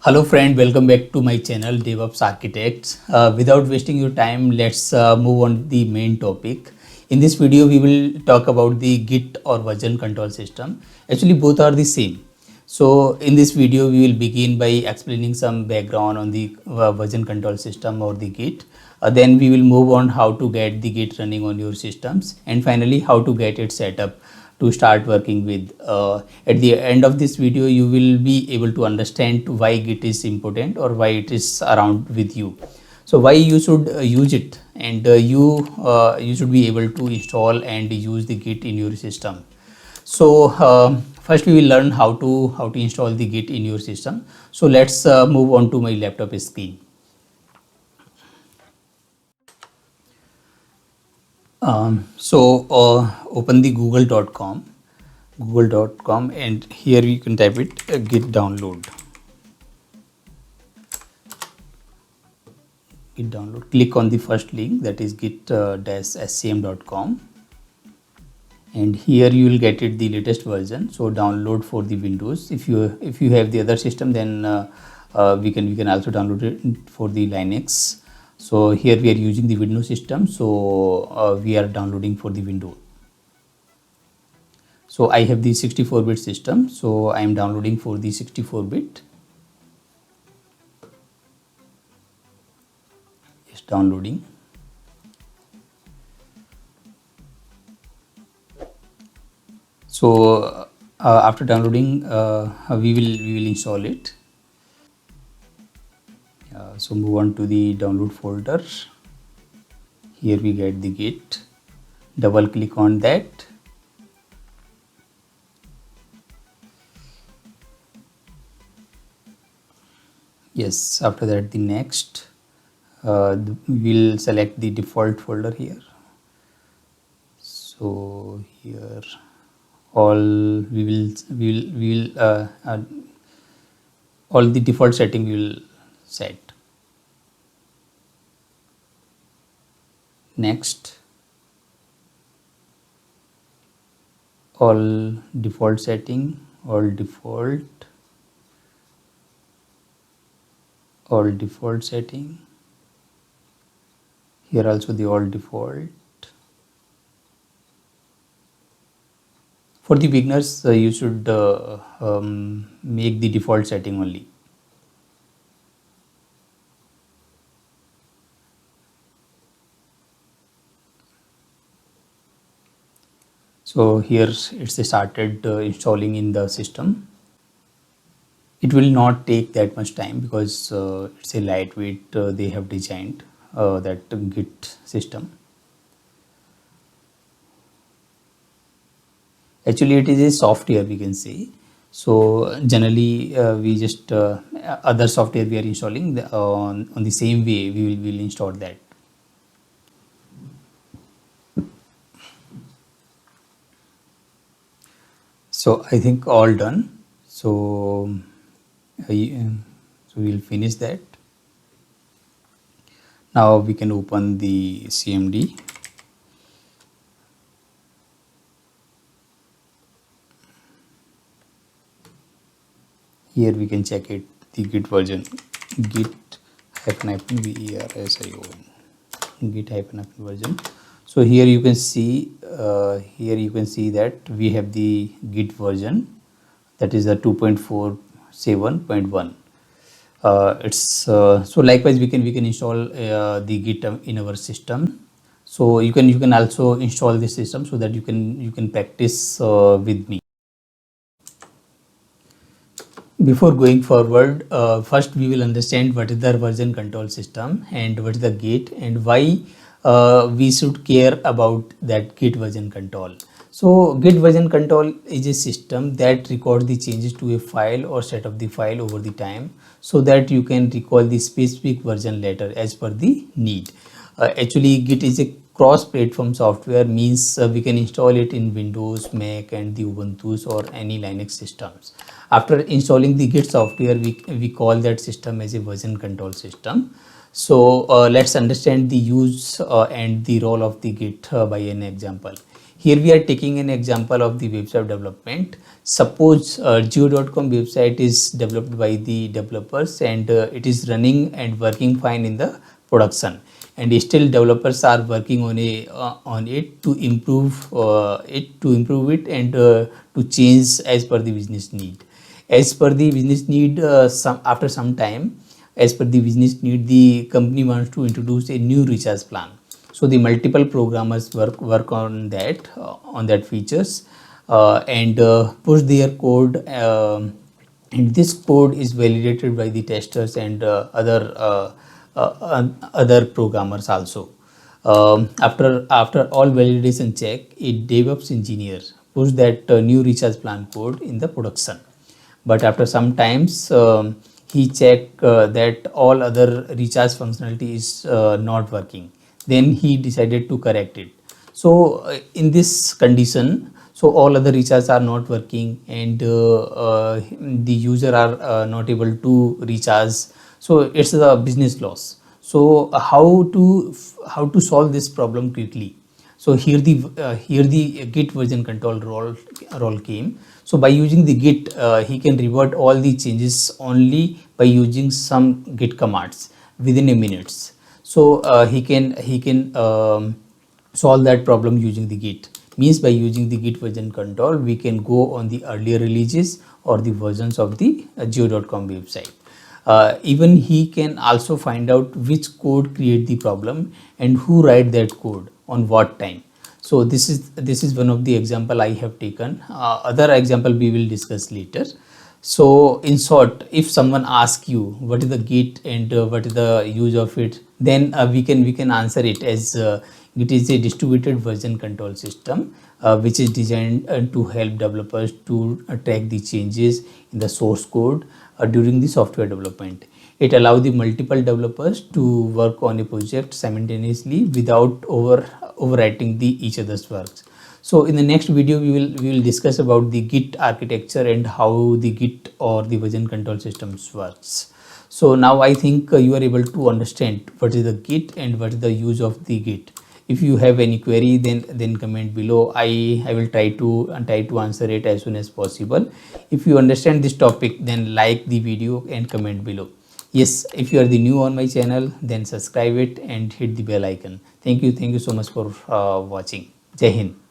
Hello friend, welcome back to my channel DevOps Architects. Without wasting your time, let's move on the main topic. In this video, we will talk about the Git or version control system. Actually, both are the same. So in this video, we will begin by explaining some background on the version control system or the Git. Then we will move on how to get the Git running on your systems, and finally how to get it set up to start working with. At the end of this video, you will be able to understand why Git is important or why it is around with you. So why you should use it, and you should be able to install and use the Git in your system. So first we will learn how to install the Git in your system. So let's move on to my laptop screen. Open the google.com, and here you can type it git download. Click on the first link, that is git-scm.com, and here you will get it the latest version. So download for the Windows. If you have the other system, then we can also download it for the Linux. So here we are using the Windows system, so we are downloading for the Windows. So I have the 64-bit system, so I am downloading for the 64-bit. It's downloading. So after downloading, we will install it. So move on to the download folder. Here we get the Git. Double click on that. Yes, after that the next. We'll select the default folder here. So here all we will all the default setting we will set. Next, all default setting, all default setting. Here also the all default. For the beginners, you should make the default setting only. So here it's started installing in the system. It will not take that much time because it's a lightweight they have designed that Git system. Actually it is a software, we can say. So generally we just other software we are installing on the same way we will install that. So I think all done. So we'll finish that. Now we can open the CMD. Here we can check it, the Git version, git-version. So here you can see that we have the Git version, that is a 2.47.1. So likewise we can install the Git in our system. So you can also install this system so that you can practice with me. Before going forward, first we will understand what is the version control system and what is the Git, and why we should care about that Git version control. So Git version control is a system that records the changes to a file or set of the file over the time, so that you can recall the specific version later as per the need. Actually Git is a cross-platform software, means we can install it in Windows, Mac and the Ubuntu or any Linux systems. After installing the Git software, we call that system as a version control system. So let's understand the use and the role of the Git by an example. Here we are taking an example of the website development. Suppose geo.com website is developed by the developers and it is running and working fine in the production, and still developers are working on it to improve it and to change as per the business need. As per the business need, after some time, as per the business need, the company wants to introduce a new recharge plan. So the multiple programmers work on that features and push their code, and this code is validated by the testers and other programmers also. After all validation check, a DevOps engineer push that new recharge plan code in the production. But after some times, he check that all other recharge functionality is not working. Then he decided to correct it. So in this condition, so all other recharges are not working, and the user are not able to recharge. So it's a business loss. So how to solve this problem quickly? So here the git version control role came. So by using the git, he can revert all the changes only by using some git commands within a minutes. So he can solve that problem using the git. Means by using the git version control, we can go on the earlier releases or the versions of the geo.com website. Even he can also find out which code create the problem and who write that code on what time. So this is one of the example I have taken. Other example we will discuss later. So in short, if someone asks you what is the git and what is the use of it, then we can answer it as it is a distributed version control system which is designed to help developers to track the changes in the source code during the software development. It allows the multiple developers to work on a project simultaneously without overwriting the each other's works. So in the next video, we will discuss about the Git architecture and how the Git or the version control systems works. So now I think you are able to understand what is the Git and what is the use of the Git. If you have any query, then comment below. I will try to answer it as soon as possible. If you understand this topic, then like the video and comment below. Yes, if you are the new on my channel, then subscribe it and hit the bell icon. Thank you so much for watching. Jai Hind.